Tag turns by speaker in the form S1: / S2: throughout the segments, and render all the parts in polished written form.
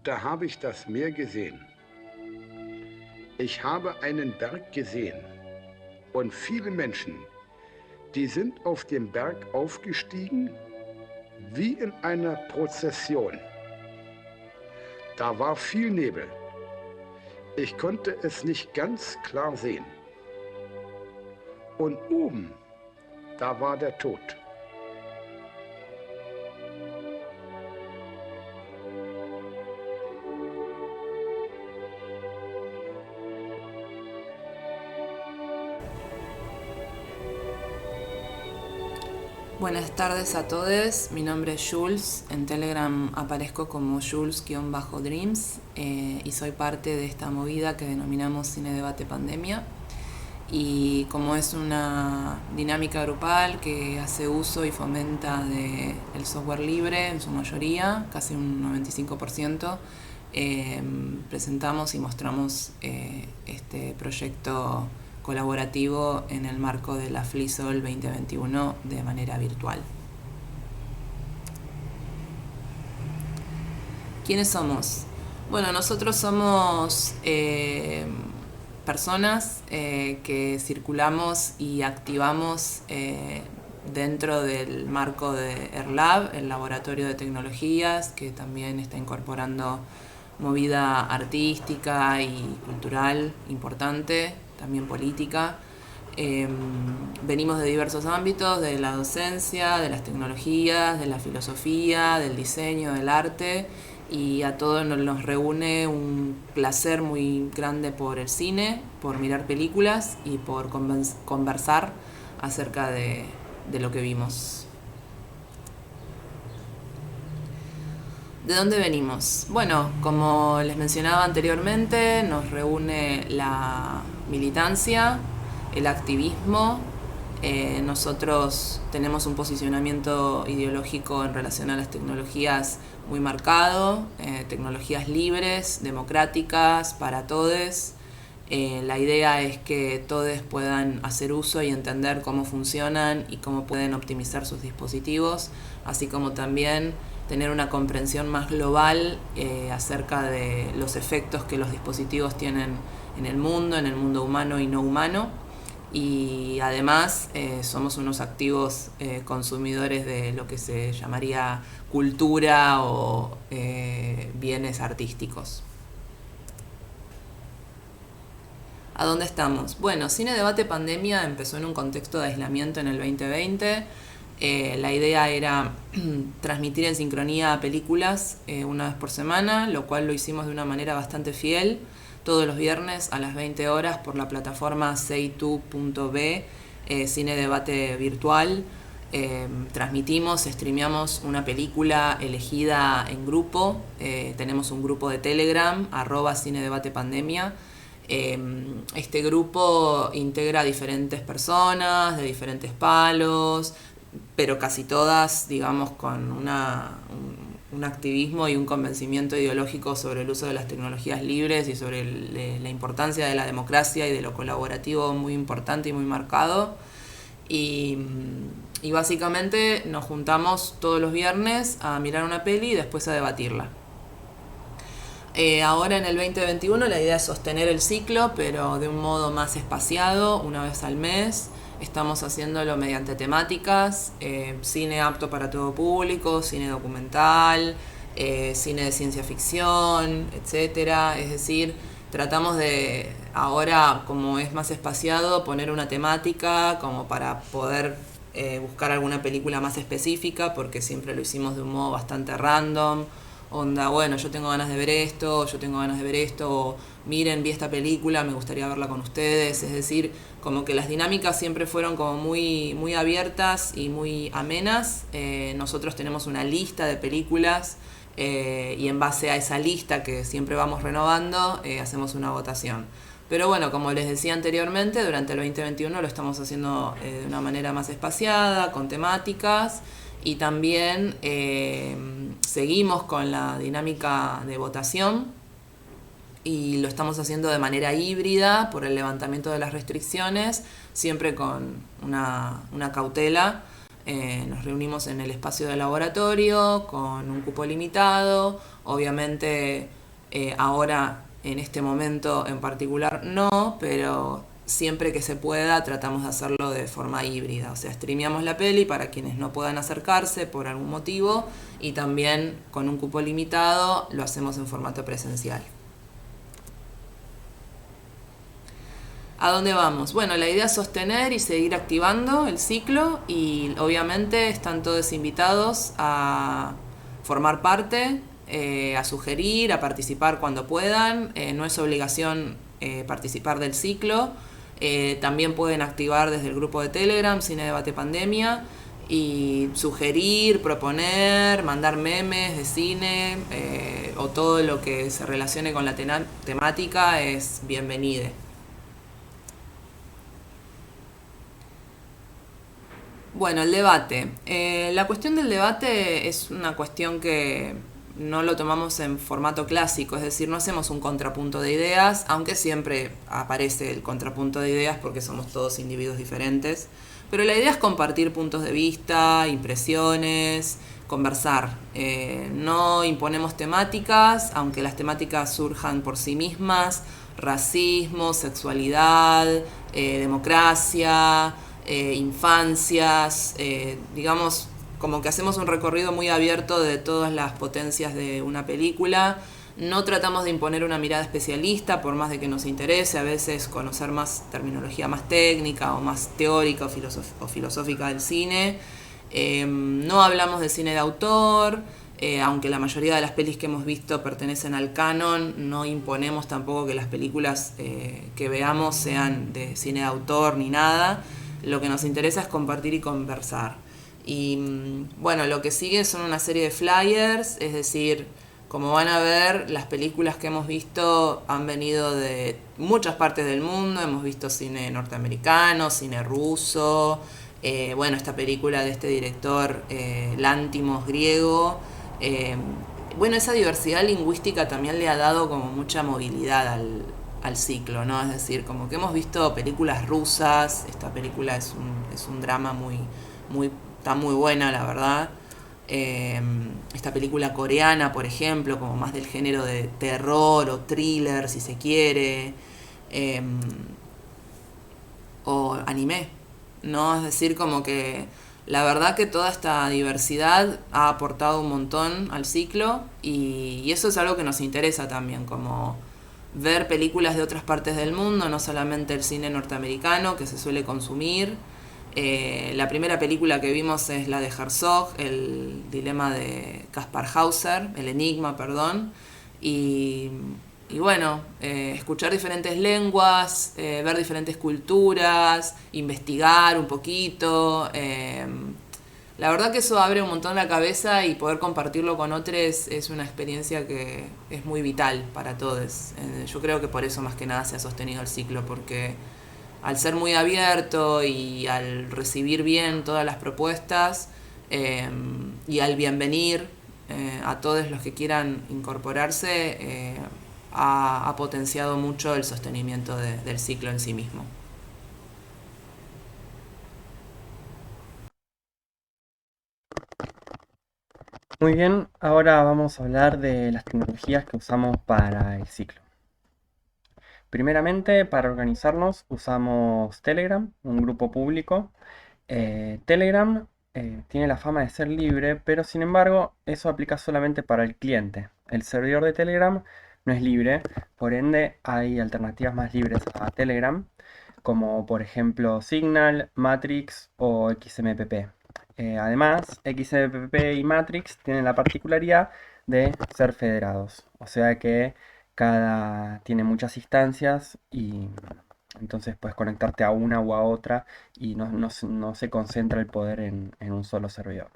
S1: da habe ich das Meer gesehen. Ich habe einen Berg gesehen und viele Menschen, die sind auf dem Berg aufgestiegen wie in einer Prozession. Da war viel Nebel. Ich konnte es nicht ganz klar sehen. Und oben, da war der Tod.
S2: Buenas tardes a todos, mi nombre es Jules, en Telegram aparezco como Jules-Dreams y soy parte de esta movida que denominamos Cine Debate Pandemia, y como es una dinámica grupal que hace uso y fomenta del software libre en su mayoría, casi un 95%, presentamos y mostramos este proyecto colaborativo en el marco de la FLISOL 2021 de manera virtual. ¿Quiénes somos? Bueno, nosotros somos personas que circulamos y activamos dentro del marco de ERLAB, el Laboratorio de Tecnologías, que también está incorporando movida artística y cultural importante, también política. Venimos de diversos ámbitos, de la docencia, de las tecnologías, de la filosofía, del diseño, del arte, y a todos nos reúne un placer muy grande por el cine, por mirar películas y por conversar acerca de lo que vimos. ¿De dónde venimos? Bueno, como les mencionaba anteriormente, nos reúne la militancia, el activismo. Nosotros tenemos un posicionamiento ideológico en relación a las tecnologías muy marcado, tecnologías libres, democráticas, para todos. La idea es que todos puedan hacer uso y entender cómo funcionan y cómo pueden optimizar sus dispositivos, así como también tener una comprensión más global acerca de los efectos que los dispositivos tienen en el mundo humano y no humano. Y además somos unos activos consumidores de lo que se llamaría cultura o bienes artísticos. ¿A dónde estamos? Bueno, Cine Debate Pandemia empezó en un contexto de aislamiento en el 2020. La idea era transmitir en sincronía películas una vez por semana, lo cual lo hicimos de una manera bastante fiel, todos los viernes a las 20 horas por la plataforma seitu.b, Cine Debate Virtual. Transmitimos, streameamos una película elegida en grupo. Tenemos un grupo de Telegram, @Cine Debate Pandemia. Este grupo integra a diferentes personas de diferentes palos, pero casi todas, digamos, con un activismo y un convencimiento ideológico sobre el uso de las tecnologías libres y sobre la importancia de la democracia y de lo colaborativo muy importante y muy marcado. Y básicamente nos juntamos todos los viernes a mirar una peli y después a debatirla. Ahora en el 2021 la idea es sostener el ciclo, pero de un modo más espaciado, una vez al mes. Estamos haciéndolo mediante temáticas, cine apto para todo público, cine documental, cine de ciencia ficción, etc. Es decir, tratamos de, ahora como es más espaciado, poner una temática como para poder buscar alguna película más específica, porque siempre lo hicimos de un modo bastante random. Onda, bueno, yo tengo ganas de ver esto, o miren, vi esta película, me gustaría verla con ustedes. Es decir, como que las dinámicas siempre fueron como muy, muy abiertas y muy amenas. Nosotros tenemos una lista de películas y en base a esa lista que siempre vamos renovando, hacemos una votación. Pero bueno, como les decía anteriormente, durante el 2021 lo estamos haciendo de una manera más espaciada, con temáticas. Y también seguimos con la dinámica de votación y lo estamos haciendo de manera híbrida por el levantamiento de las restricciones, siempre con una cautela Nos reunimos en el espacio de laboratorio con un cupo limitado. Obviamente ahora en este momento en particular no, pero siempre que se pueda tratamos de hacerlo de forma híbrida. O sea, streameamos la peli para quienes no puedan acercarse por algún motivo y también con un cupo limitado lo hacemos en formato presencial. ¿A dónde vamos? Bueno, la idea es sostener y seguir activando el ciclo y obviamente están todos invitados a formar parte, a sugerir, a participar cuando puedan. No es obligación participar del ciclo. También pueden activar desde el grupo de Telegram, Cine Debate Pandemia, y sugerir, proponer, mandar memes de cine o todo lo que se relacione con la temática es bienvenido. Bueno, el debate. La cuestión del debate es una cuestión que no lo tomamos en formato clásico, es decir, no hacemos un contrapunto de ideas, aunque siempre aparece el contrapunto de ideas porque somos todos individuos diferentes. Pero la idea es compartir puntos de vista, impresiones, conversar. No imponemos temáticas, aunque las temáticas surjan por sí mismas: racismo, sexualidad, democracia, infancias, digamos, como que hacemos un recorrido muy abierto de todas las potencias de una película. No tratamos de imponer una mirada especialista, por más de que nos interese a veces conocer más terminología más técnica o más teórica o filosófica del cine. No hablamos de cine de autor, aunque la mayoría de las pelis que hemos visto pertenecen al canon. No imponemos tampoco que las películas que veamos sean de cine de autor ni nada. Lo que nos interesa es compartir y conversar. Y bueno, lo que sigue son una serie de flyers, es decir, como van a ver, las películas que hemos visto han venido de muchas partes del mundo. Hemos visto cine norteamericano, cine ruso, bueno, esta película de este director Lántimos, griego. Bueno, esa diversidad lingüística también le ha dado como mucha movilidad al ciclo, ¿no? Es decir, como que hemos visto películas rusas. Esta película es un drama está muy buena, la verdad. Esta película coreana, por ejemplo, como más del género de terror o thriller, si se quiere, o anime, ¿no? Es decir, como que la verdad que toda esta diversidad ha aportado un montón al ciclo y eso es algo que nos interesa también, como ver películas de otras partes del mundo, no solamente el cine norteamericano que se suele consumir. La primera película que vimos es la de Herzog, el dilema de Kaspar Hauser, el enigma, perdón. Y, y bueno, escuchar diferentes lenguas, ver diferentes culturas, investigar un poquito. La verdad que eso abre un montón la cabeza y poder compartirlo con otros es una experiencia que es muy vital para todos. Yo creo que por eso más que nada se ha sostenido el ciclo, porque al ser muy abierto y al recibir bien todas las propuestas y al bienvenir a todos los que quieran incorporarse, ha potenciado mucho el sostenimiento del ciclo en sí mismo.
S3: Muy bien, ahora vamos a hablar de las tecnologías que usamos para el ciclo. Primeramente, para organizarnos usamos Telegram, un grupo público. Telegram tiene la fama de ser libre, pero sin embargo eso aplica solamente para el cliente. El servidor de Telegram no es libre, por ende hay alternativas más libres a Telegram, como por ejemplo Signal, Matrix o XMPP. Además, XMPP y Matrix tienen la particularidad de ser federados, o sea que cada tiene muchas instancias y entonces puedes conectarte a una u a otra y no se concentra el poder en un solo servidor.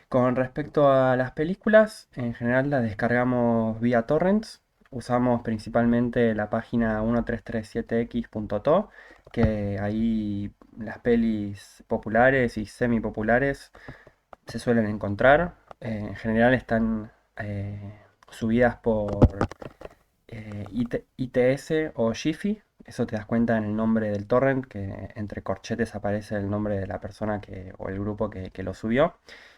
S3: Con respecto a las películas, en general las descargamos vía torrents. Usamos principalmente la página 1337x.to, que ahí las pelis populares y semipopulares se suelen encontrar. En general están subidas por ITS o Jiffy, Eso te das cuenta en el nombre del torrent, que entre corchetes aparece el nombre de la persona o el grupo que lo subió.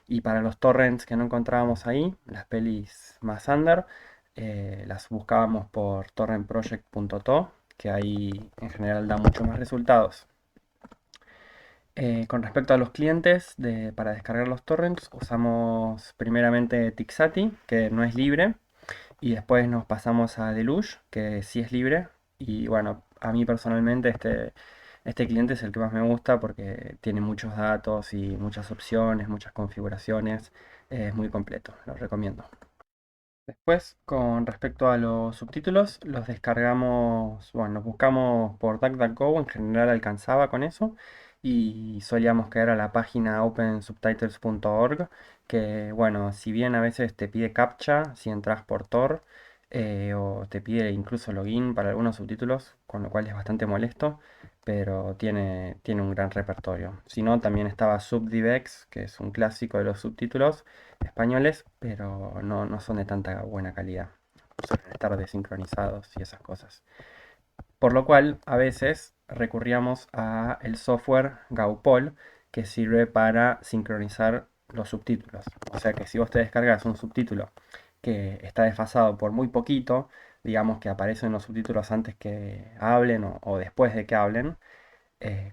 S3: Y para los torrents que no encontrábamos ahí, las pelis más under, las buscábamos por torrentproject.to, que ahí en general da muchos más resultados. Con respecto a los clientes para descargar los torrents, usamos primeramente Tixati, que no es libre, y después nos pasamos a Deluge, que sí es libre. Y bueno, a mí personalmente este cliente es el que más me gusta porque tiene muchos datos y muchas opciones, muchas configuraciones. Es muy completo, lo recomiendo. Después, con respecto a los subtítulos, los descargamos, bueno, los buscamos por DuckDuckGo, en general alcanzaba con eso, y solíamos caer a la página opensubtitles.org, que bueno, si bien a veces te pide captcha si entras por Tor, o te pide incluso login para algunos subtítulos, con lo cual es bastante molesto, pero tiene un gran repertorio. Si no, también estaba Subdivex, que es un clásico de los subtítulos españoles, pero no son de tanta buena calidad. Suelen estar desincronizados y esas cosas. Por lo cual, a veces recurríamos a el software Gaupol, que sirve para sincronizar los subtítulos. O sea que si vos te descargas un subtítulo que está desfasado por muy poquito, digamos que aparecen los subtítulos antes que hablen o después de que hablen,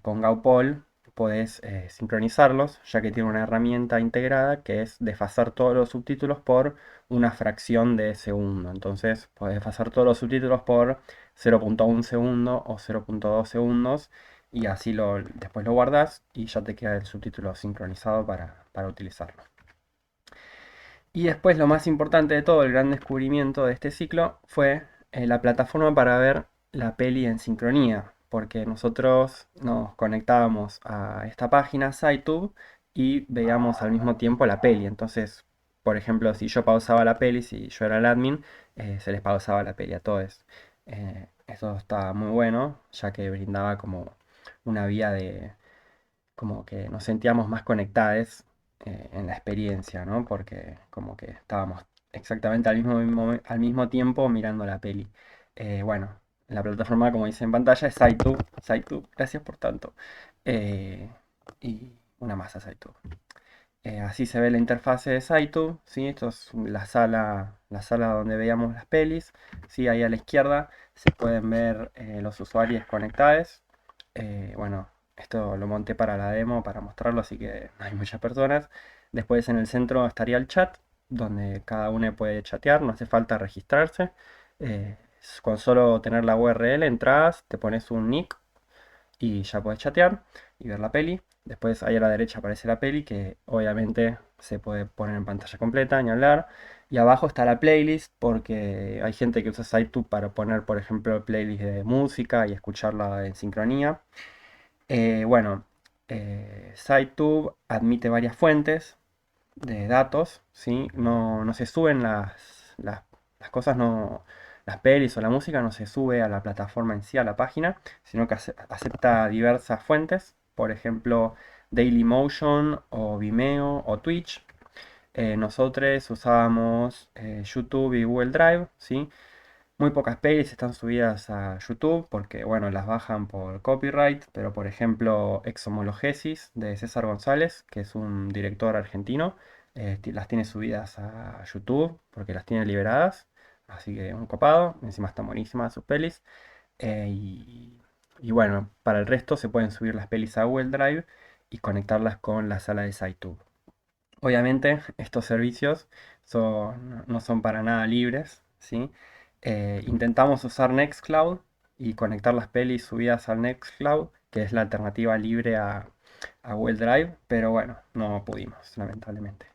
S3: con Gaupol podés sincronizarlos, ya que tiene una herramienta integrada que es desfasar todos los subtítulos por una fracción de segundo. Entonces podés desfasar todos los subtítulos por 0.1 segundo o 0.2 segundos y así después lo guardás y ya te queda el subtítulo sincronizado para utilizarlo. Y después lo más importante de todo, el gran descubrimiento de este ciclo fue la plataforma para ver la peli en sincronía, porque nosotros nos conectábamos a esta página, SciTube, y veíamos al mismo tiempo la peli. Entonces, por ejemplo, si yo pausaba la peli, si yo era el admin, se les pausaba la peli a todos. Eso estaba muy bueno, ya que brindaba como una vía de, como que nos sentíamos más conectados en la experiencia, ¿no? Porque como que estábamos exactamente al mismo tiempo mirando la peli. Bueno, la plataforma, como dice en pantalla, es SciTube. SciTube, gracias por tanto. Eh, y una masa SciTube. Así se ve la interfase de SciTube, ¿sí? Esto es la sala donde veíamos las pelis, ¿sí? Ahí a la izquierda se pueden ver los usuarios conectados. Bueno, esto lo monté para la demo, para mostrarlo, así que no hay muchas personas. Después en el centro estaría el chat, donde cada uno puede chatear, no hace falta registrarse. Con solo tener la URL entras, te pones un nick y ya puedes chatear y ver la peli. Después ahí a la derecha aparece la peli, que obviamente se puede poner en pantalla completa, ni hablar. Y abajo está la playlist, porque hay gente que usa SciTube para poner, por ejemplo, playlist de música y escucharla en sincronía. Bueno, SciTube admite varias fuentes de datos, ¿sí? No se suben las cosas, no, las pelis o la música no se sube a la plataforma en sí, a la página, sino que acepta diversas fuentes, por ejemplo, Dailymotion o Vimeo o Twitch. Nosotros usábamos YouTube y Google Drive, ¿sí? Muy pocas pelis están subidas a YouTube porque, bueno, las bajan por copyright, pero por ejemplo, Exhomologesis de César González, que es un director argentino, las tiene subidas a YouTube porque las tiene liberadas, así que un copado, encima están buenísimas sus pelis. eh, y, y bueno, para el resto se pueden subir las pelis a Google Drive y conectarlas con la sala de SciTube. Obviamente, estos servicios no son para nada libres, ¿sí? Intentamos usar Nextcloud y conectar las pelis subidas al Nextcloud, que es la alternativa libre a Google Drive, pero bueno, no pudimos, lamentablemente.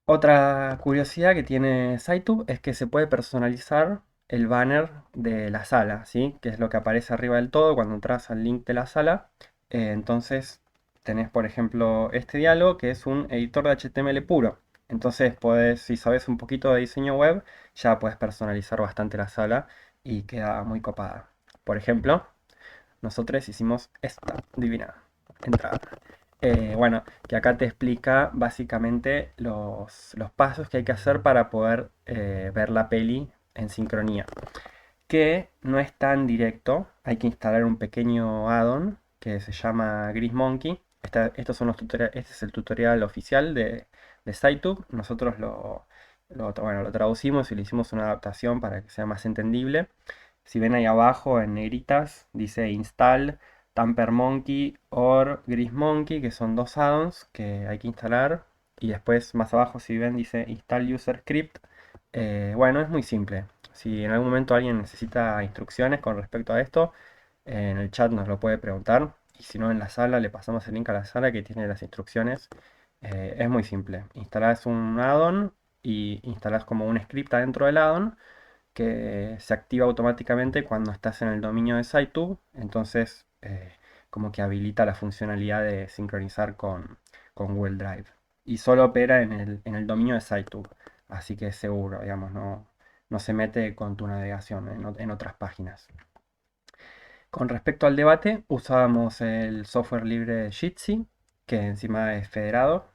S3: Otra curiosidad que tiene SciTube es que se puede personalizar el banner de la sala, ¿sí? Que es lo que aparece arriba del todo cuando entras al link de la sala. Entonces tenés, por ejemplo, este diálogo que es un editor de HTML puro. Entonces podés, si sabes un poquito de diseño web, ya puedes personalizar bastante la sala y queda muy copada. Por ejemplo, nosotros hicimos esta divina entrada. Bueno, que acá te explica básicamente los pasos que hay que hacer para poder ver la peli en sincronía. que no es tan directo. Hay que instalar un pequeño add-on que se llama GrisMonkey. Estos son los tutoriales, este es el tutorial oficial de SciTube. Nosotros bueno, lo traducimos y le hicimos una adaptación para que sea más entendible. Si ven ahí abajo en negritas dice install TamperMonkey or GrisMonkey, que son dos add-ons que hay que instalar. Y después más abajo, si ven, dice install user script. Bueno, es muy simple. Si en algún momento alguien necesita instrucciones con respecto a esto, en el chat nos lo puede preguntar. Y si no, en la sala le pasamos el link a la sala que tiene las instrucciones. Es muy simple. Instalás un add-on y instalás como un script adentro del add-on que se activa automáticamente cuando estás en el dominio de SciTube. Entonces, como que habilita la funcionalidad de sincronizar con Google Drive. Y solo opera en el dominio de SciTube. Así que es seguro, digamos, no se mete con tu navegación en otras páginas. Con respecto al debate, usábamos el software libre de Jitsi, que encima es federado,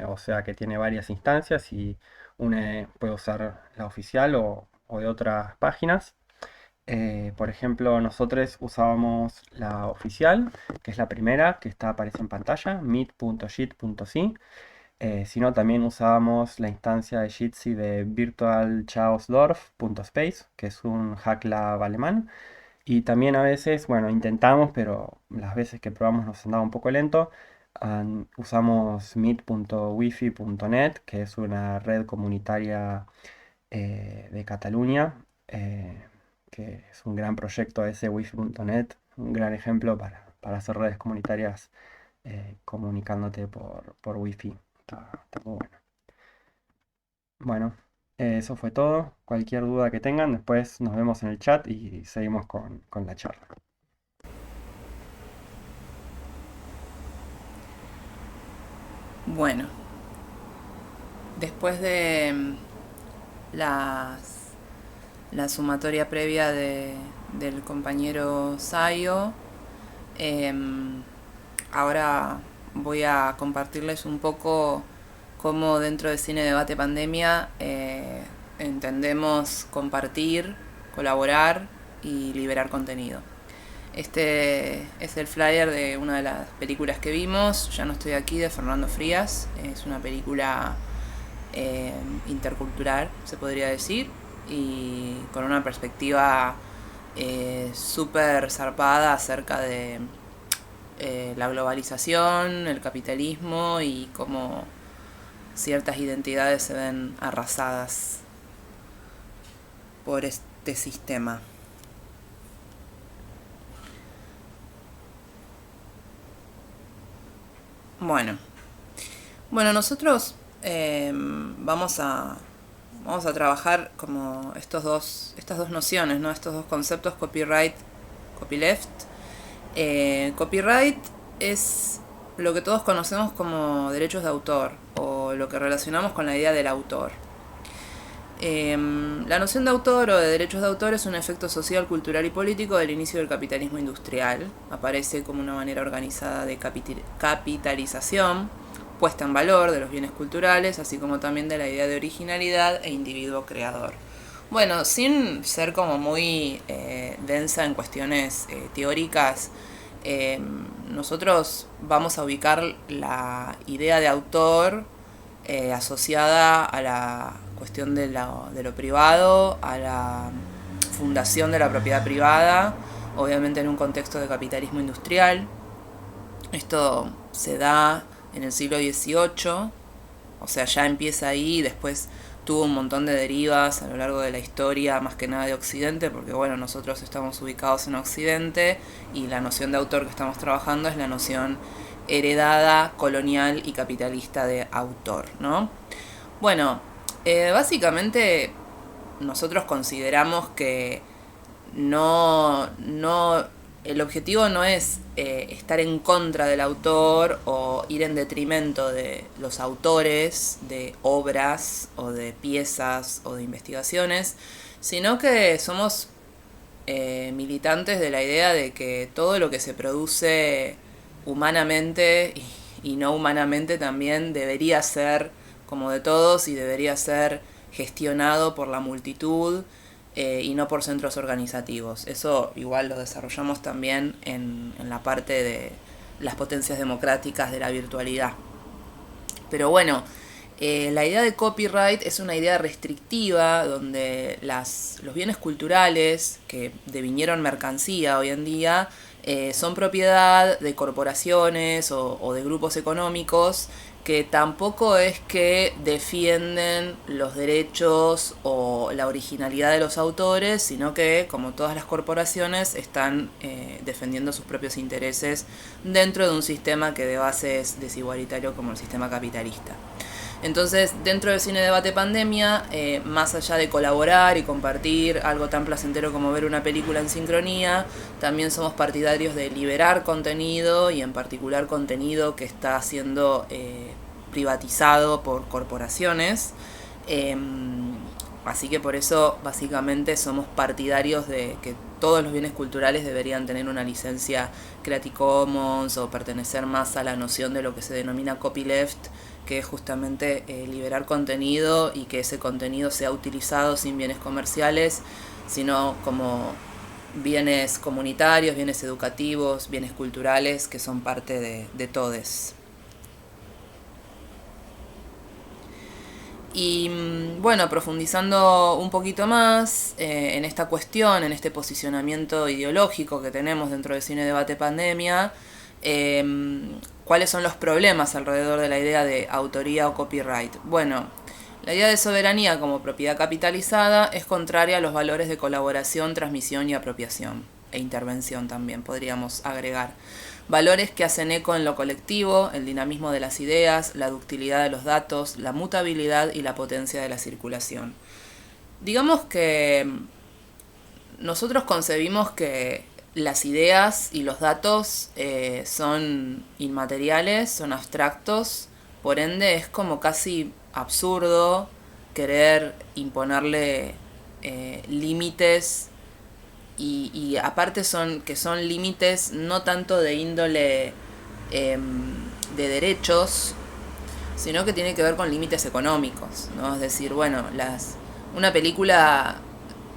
S3: o sea que tiene varias instancias y uno puede usar la oficial o de otras páginas. Por ejemplo, nosotros usábamos la oficial, que es la primera que aparece en pantalla, meet.jit.si. Si no, también usábamos la instancia de Jitsi de virtualchaosdorf.space, que es un hack lab alemán. Y también a veces, bueno, intentamos, pero las veces que probamos nos andaba un poco lento. Usamos meet.wifi.net, que es una red comunitaria de Cataluña, que es un gran proyecto ese wifi.net, un gran ejemplo para hacer redes comunitarias comunicándote por wifi. Está muy bueno. Bueno, eso fue todo. Cualquier duda que tengan, después nos vemos en el chat y seguimos con la charla.
S2: Bueno, después de la sumatoria previa del compañero Sayo, ahora voy a compartirles un poco cómo dentro de Cine Debate Pandemia entendemos compartir, colaborar y liberar contenido. Este es el flyer de una de las películas que vimos, Ya no estoy aquí, de Fernando Frías. Es una película intercultural, se podría decir, y con una perspectiva súper zarpada acerca de la globalización, el capitalismo y cómo ciertas identidades se ven arrasadas por este sistema. Bueno, nosotros vamos a trabajar como estas dos nociones, ¿no? Estos dos conceptos, copyright, copyleft. Copyright es lo que todos conocemos como derechos de autor, o lo que relacionamos con la idea del autor. La noción de autor o de derechos de autor es un efecto social, cultural y político del inicio del capitalismo industrial. Aparece como una manera organizada de capitalización, puesta en valor de los bienes culturales, así como también de la idea de originalidad e individuo creador. Bueno, sin ser como muy densa en cuestiones teóricas, nosotros vamos a ubicar la idea de autor asociada a la cuestión de lo privado, a la fundación de la propiedad privada, obviamente en un contexto de capitalismo industrial. Esto se da en el siglo XVIII, o sea, ya empieza ahí, después tuvo un montón de derivas a lo largo de la historia, más que nada de Occidente, porque bueno, nosotros estamos ubicados en Occidente y la noción de autor que estamos trabajando es la noción heredada, colonial y capitalista de autor, ¿no? Bueno, básicamente nosotros consideramos que el objetivo no es estar en contra del autor o ir en detrimento de los autores de obras o de piezas o de investigaciones, sino que somos militantes de la idea de que todo lo que se produce humanamente y no humanamente también debería ser como de todos y debería ser gestionado por la multitud y no por centros organizativos. Eso igual lo desarrollamos también en la parte de las potencias democráticas de la virtualidad. Pero bueno, la idea de copyright es una idea restrictiva donde los bienes culturales que devinieron mercancía hoy en día son propiedad de corporaciones o de grupos económicos que tampoco es que defienden los derechos o la originalidad de los autores, sino que, como todas las corporaciones, están defendiendo sus propios intereses dentro de un sistema que de base es desigualitario como el sistema capitalista. Entonces, dentro del Cine Debate Pandemia, más allá de colaborar y compartir algo tan placentero como ver una película en sincronía, también somos partidarios de liberar contenido y en particular contenido que está siendo privatizado por corporaciones. Así que por eso básicamente somos partidarios de que todos los bienes culturales deberían tener una licencia Creative Commons o pertenecer más a la noción de lo que se denomina copyleft, que es justamente liberar contenido y que ese contenido sea utilizado sin bienes comerciales, sino como bienes comunitarios, bienes educativos, bienes culturales que son parte de todes. Y bueno, profundizando un poquito más en esta cuestión, en este posicionamiento ideológico que tenemos dentro del Cine Debate Pandemia, ¿cuáles son los problemas alrededor de la idea de autoría o copyright? Bueno, la idea de soberanía como propiedad capitalizada es contraria a los valores de colaboración, transmisión y apropiación, e intervención también podríamos agregar. Valores que hacen eco en lo colectivo, el dinamismo de las ideas, la ductilidad de los datos, la mutabilidad y la potencia de la circulación. Digamos que nosotros concebimos que las ideas y los datos son inmateriales, son abstractos, por ende es como casi absurdo querer imponerle límites y aparte son límites no tanto de índole de derechos, sino que tiene que ver con límites económicos, ¿no? Es decir, bueno, una película,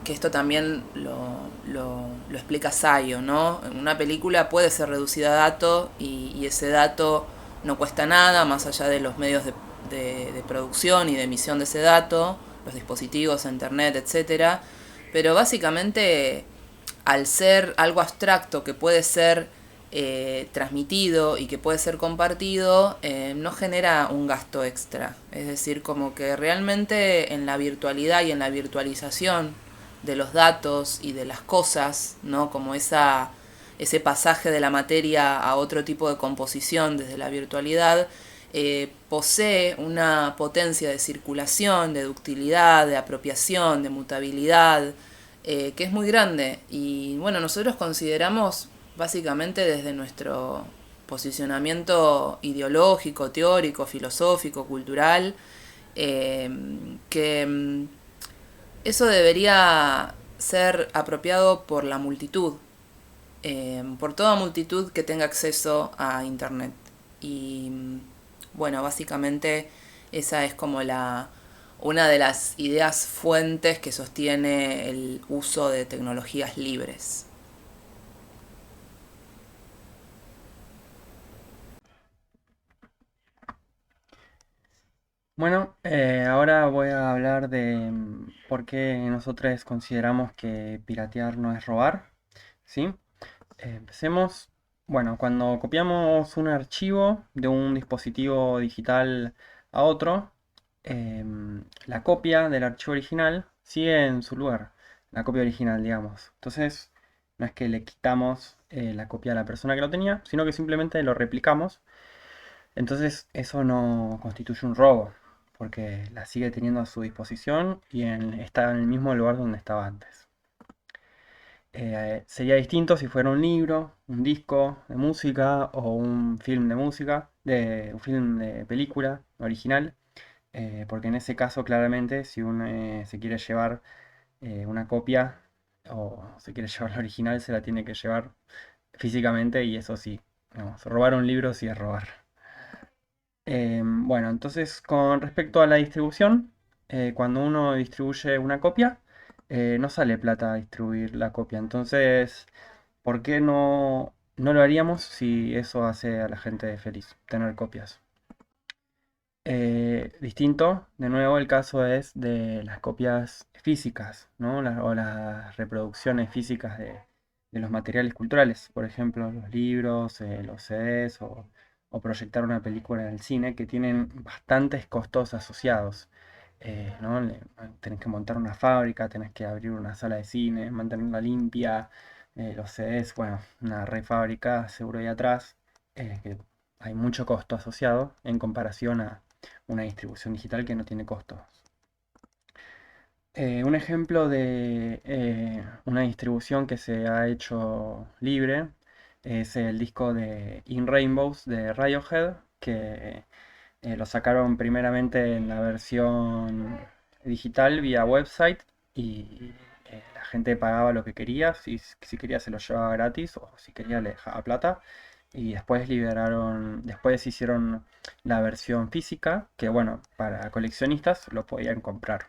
S2: que esto también lo explica Sayo, ¿no? Una película puede ser reducida a dato y ese dato no cuesta nada, más allá de los medios de producción y de emisión de ese dato, los dispositivos, internet, etcétera. Pero básicamente, al ser algo abstracto que puede ser transmitido y que puede ser compartido, no genera un gasto extra. Es decir, como que realmente en la virtualidad y en la virtualización de los datos y de las cosas, ¿no? Como ese pasaje de la materia a otro tipo de composición desde la virtualidad, posee una potencia de circulación, de ductilidad, de apropiación, de mutabilidad, que es muy grande. Y bueno, nosotros consideramos básicamente desde nuestro posicionamiento ideológico, teórico, filosófico, cultural, que eso debería ser apropiado por la multitud, por toda multitud que tenga acceso a Internet. Y bueno, básicamente esa es como una de las ideas fuentes que sostiene el uso de tecnologías libres.
S3: Bueno, ahora voy a hablar de por qué nosotros consideramos que piratear no es robar, ¿sí? Empecemos. Bueno, cuando copiamos un archivo de un dispositivo digital a otro, la copia del archivo original sigue en su lugar, la copia original, digamos. Entonces, no es que le quitamos la copia a la persona que lo tenía, sino que simplemente lo replicamos. Entonces, eso no constituye un robo, porque la sigue teniendo a su disposición y está en el mismo lugar donde estaba antes. Sería distinto si fuera un libro, un disco de música o un film de música, un film de película original, porque en ese caso claramente si uno se quiere llevar una copia o se quiere llevar la original se la tiene que llevar físicamente y eso sí, digamos, robar un libro sí es robar. Bueno, entonces con respecto a la distribución, cuando uno distribuye una copia, no sale plata distribuir la copia. Entonces, ¿por qué no lo haríamos si eso hace a la gente feliz, tener copias? Distinto, de nuevo, el caso es de las copias físicas, ¿no? O las reproducciones físicas de los materiales culturales, por ejemplo, los libros, los CDs o proyectar una película en el cine que tienen bastantes costos asociados. ¿No? Tenés que montar una fábrica, tenés que abrir una sala de cine, mantenerla limpia, los CDs, bueno, una refábrica seguro ahí atrás, que hay mucho costo asociado en comparación a una distribución digital que no tiene costos. Un ejemplo de una distribución que se ha hecho libre es el disco de In Rainbows de Radiohead, que lo sacaron primeramente en la versión digital vía website y la gente pagaba lo que quería, si quería se lo llevaba gratis o si quería le dejaba plata. Y después hicieron la versión física, que bueno, para coleccionistas lo podían comprar.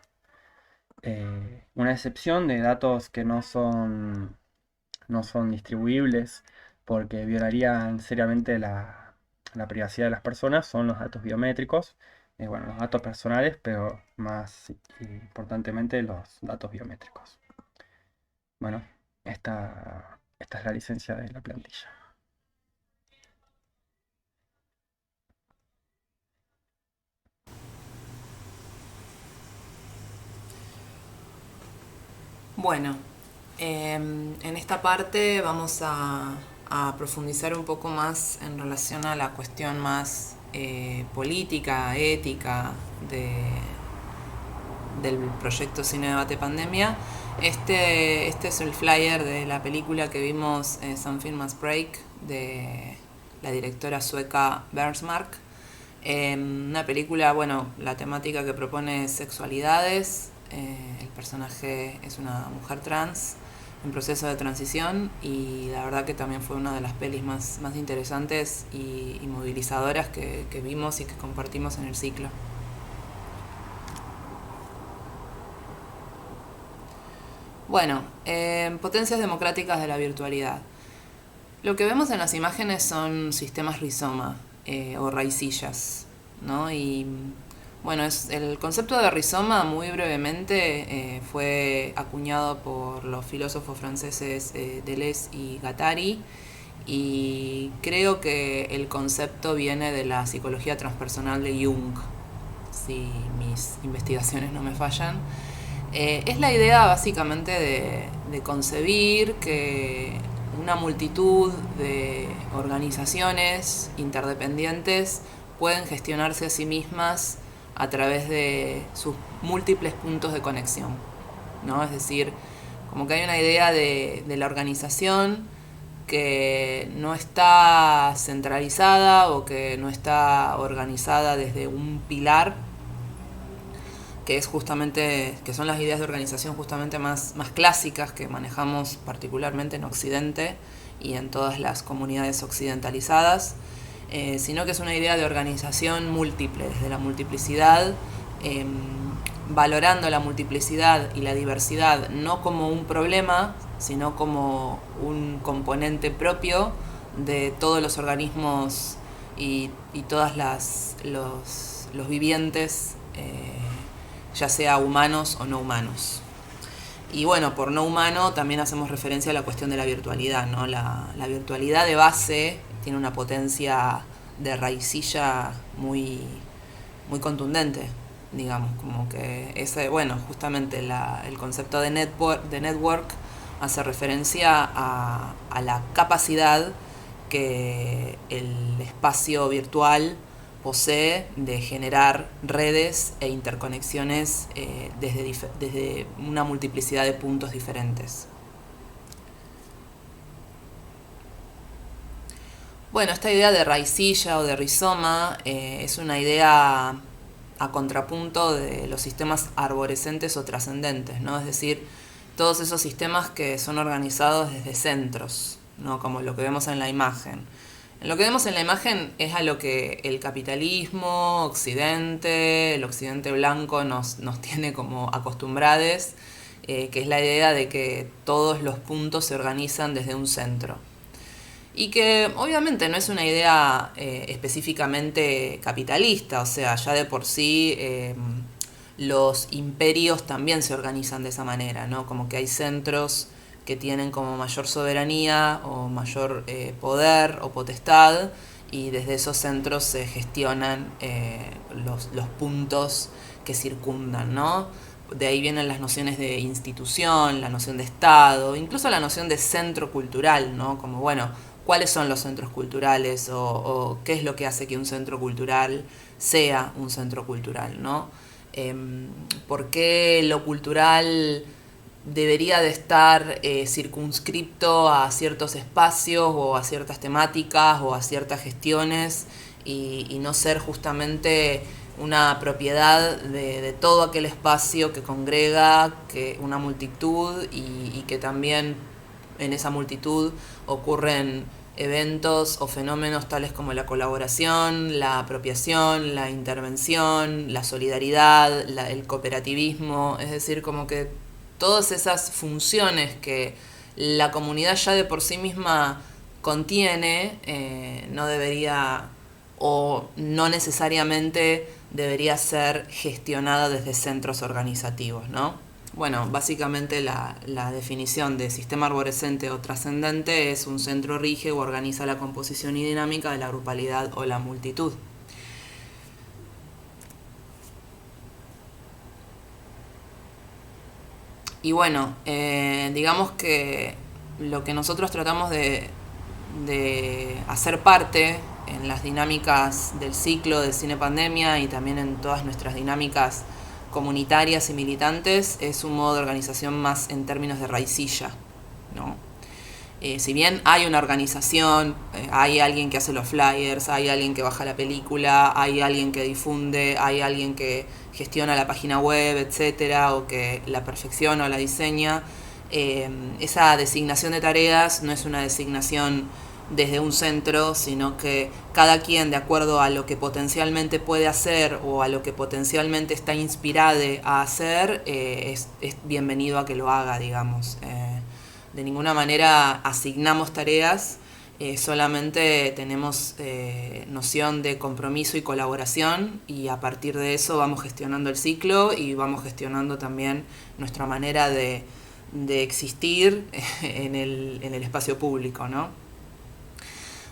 S3: Una excepción de datos que no son distribuibles porque violarían seriamente la privacidad de las personas son los datos biométricos. Bueno, los datos personales, pero más importantemente los datos biométricos. Bueno, esta es la licencia de la plantilla.
S2: Bueno, en esta parte vamos a profundizar un poco más en relación a la cuestión más política, ética del proyecto Cine Debate Pandemia. Este es el flyer de la película que vimos, Something Must Break, de la directora sueca Bergsmark. Una película, bueno, la temática que propone es sexualidades. El personaje es una mujer trans en proceso de transición y la verdad que también fue una de las pelis más interesantes y movilizadoras que vimos y que compartimos en el ciclo. Bueno, potencias democráticas de la virtualidad. Lo que vemos en las imágenes son sistemas rizoma o raicillas, ¿no? Y bueno, el concepto de rizoma, muy brevemente, fue acuñado por los filósofos franceses Deleuze y Guattari, y creo que el concepto viene de la psicología transpersonal de Jung, si mis investigaciones no me fallan. Es la idea básicamente de concebir que una multitud de organizaciones interdependientes pueden gestionarse a sí mismas a través de sus múltiples puntos de conexión, ¿no? Es decir, como que hay una idea de la organización que no está centralizada o que no está organizada desde un pilar, que son las ideas de organización justamente más clásicas que manejamos particularmente en Occidente y en todas las comunidades occidentalizadas, sino que es una idea de organización múltiple, desde la multiplicidad, valorando la multiplicidad y la diversidad no como un problema, sino como un componente propio de todos los organismos y todas los vivientes, ya sea humanos o no humanos. Y bueno, por no humano también hacemos referencia a la cuestión de la virtualidad, ¿no? La virtualidad de base tiene una potencia de raicilla muy contundente, digamos, como que justamente el concepto de network hace referencia a la capacidad que el espacio virtual posee de generar redes e interconexiones desde una multiplicidad de puntos diferentes. Bueno, esta idea de raicilla o de rizoma es una idea a contrapunto de los sistemas arborescentes o trascendentes, ¿no? Es decir, todos esos sistemas que son organizados desde centros, ¿no? Como lo que vemos en la imagen. Lo que vemos en la imagen es a lo que el capitalismo, el occidente blanco nos tiene como acostumbrades, que es la idea de que todos los puntos se organizan desde un centro. Y que obviamente no es una idea específicamente capitalista, o sea, ya de por sí los imperios también se organizan de esa manera, ¿no? Como que hay centros que tienen como mayor soberanía o mayor poder o potestad, y desde esos centros se gestionan los puntos que circundan, ¿no? De ahí vienen las nociones de institución, la noción de Estado, incluso la noción de centro cultural, ¿no? Como, bueno, ¿cuáles son los centros culturales o qué es lo que hace que un centro cultural sea un centro cultural, ¿no? ¿Por qué lo cultural debería de estar circunscripto a ciertos espacios o a ciertas temáticas o a ciertas gestiones y no ser justamente una propiedad de todo aquel espacio que congrega que una multitud y que también en esa multitud ocurren eventos o fenómenos tales como la colaboración, la apropiación, la intervención, la solidaridad, el cooperativismo, es decir, como que todas esas funciones que la comunidad ya de por sí misma contiene, no debería o no necesariamente debería ser gestionada desde centros organizativos, ¿no? Bueno, básicamente la definición de sistema arborescente o trascendente es un centro rige o organiza la composición y dinámica de la grupalidad o la multitud. Y bueno, digamos que lo que nosotros tratamos de hacer parte en las dinámicas del ciclo del cine pandemia y también en todas nuestras dinámicas comunitarias y militantes es un modo de organización más en términos de raicilla, ¿no? Si bien hay una organización, hay alguien que hace los flyers, hay alguien que baja la película, hay alguien que difunde, hay alguien que gestiona la página web, etcétera, o que la perfecciona o la diseña, esa designación de tareas no es una designación desde un centro, sino que cada quien, de acuerdo a lo que potencialmente puede hacer o a lo que potencialmente está inspirado a hacer, es bienvenido a que lo haga, digamos. De ninguna manera asignamos tareas, solamente tenemos noción de compromiso y colaboración, y a partir de eso vamos gestionando el ciclo y vamos gestionando también nuestra manera de existir en el espacio público, ¿no?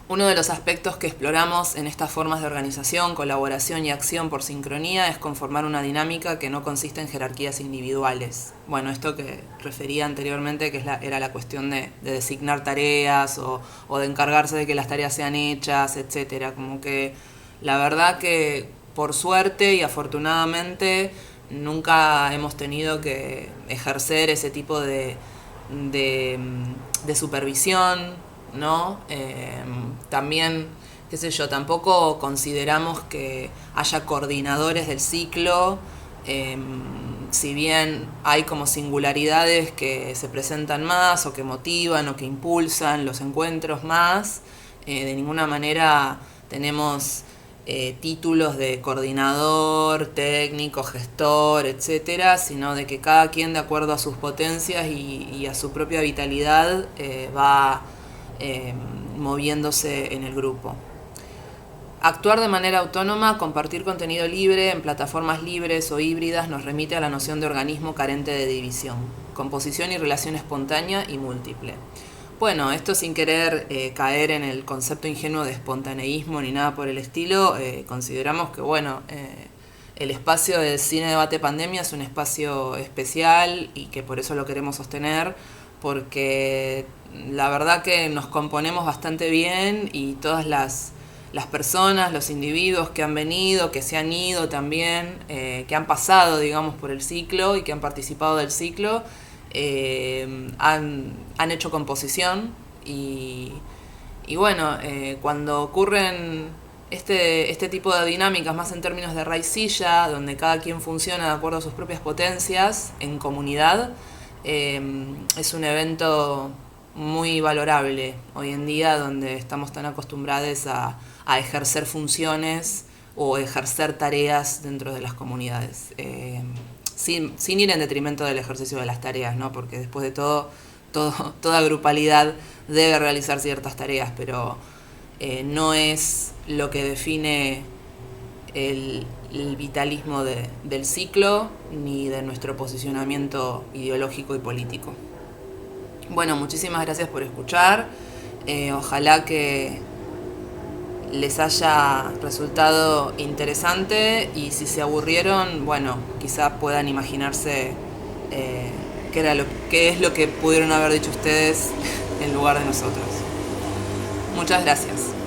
S2: Uno de los aspectos que exploramos en estas formas de organización, colaboración y acción por sincronía es conformar una dinámica que no consiste en jerarquías individuales. Bueno, esto que refería anteriormente, que era la cuestión de designar tareas o de encargarse de que las tareas sean hechas, etcétera. Como que la verdad que por suerte y afortunadamente nunca hemos tenido que ejercer ese tipo de supervisión, ¿no? También, qué sé yo, tampoco consideramos que haya coordinadores del ciclo, si bien hay como singularidades que se presentan más o que motivan o que impulsan los encuentros más, de ninguna manera tenemos títulos de coordinador, técnico, gestor, etcétera, sino de que cada quien, de acuerdo a sus potencias y a su propia vitalidad, va moviéndose en el grupo. Actuar de manera autónoma, compartir contenido libre en plataformas libres o híbridas nos remite a la noción de organismo carente de división, composición y relación espontánea y múltiple. Bueno, esto sin querer caer en el concepto ingenuo de espontaneísmo ni nada por el estilo, consideramos que bueno, el espacio del cine debate pandemia es un espacio especial y que por eso lo queremos sostener, porque la verdad que nos componemos bastante bien y todas las personas, los individuos que han venido, que se han ido también, que han pasado, digamos, por el ciclo y que han participado del ciclo, han hecho composición y bueno, cuando ocurren este tipo de dinámicas más en términos de raicilla, donde cada quien funciona de acuerdo a sus propias potencias en comunidad, es un evento muy valorable hoy en día, donde estamos tan acostumbrados a ejercer funciones o ejercer tareas dentro de las comunidades. sin ir en detrimento del ejercicio de las tareas, ¿no? Porque después de toda grupalidad debe realizar ciertas tareas, pero no es lo que define el vitalismo del ciclo ni de nuestro posicionamiento ideológico y político. Bueno, muchísimas gracias por escuchar. Ojalá que les haya resultado interesante, y si se aburrieron, bueno, quizás puedan imaginarse qué es lo que pudieron haber dicho ustedes en lugar de nosotros. Muchas gracias.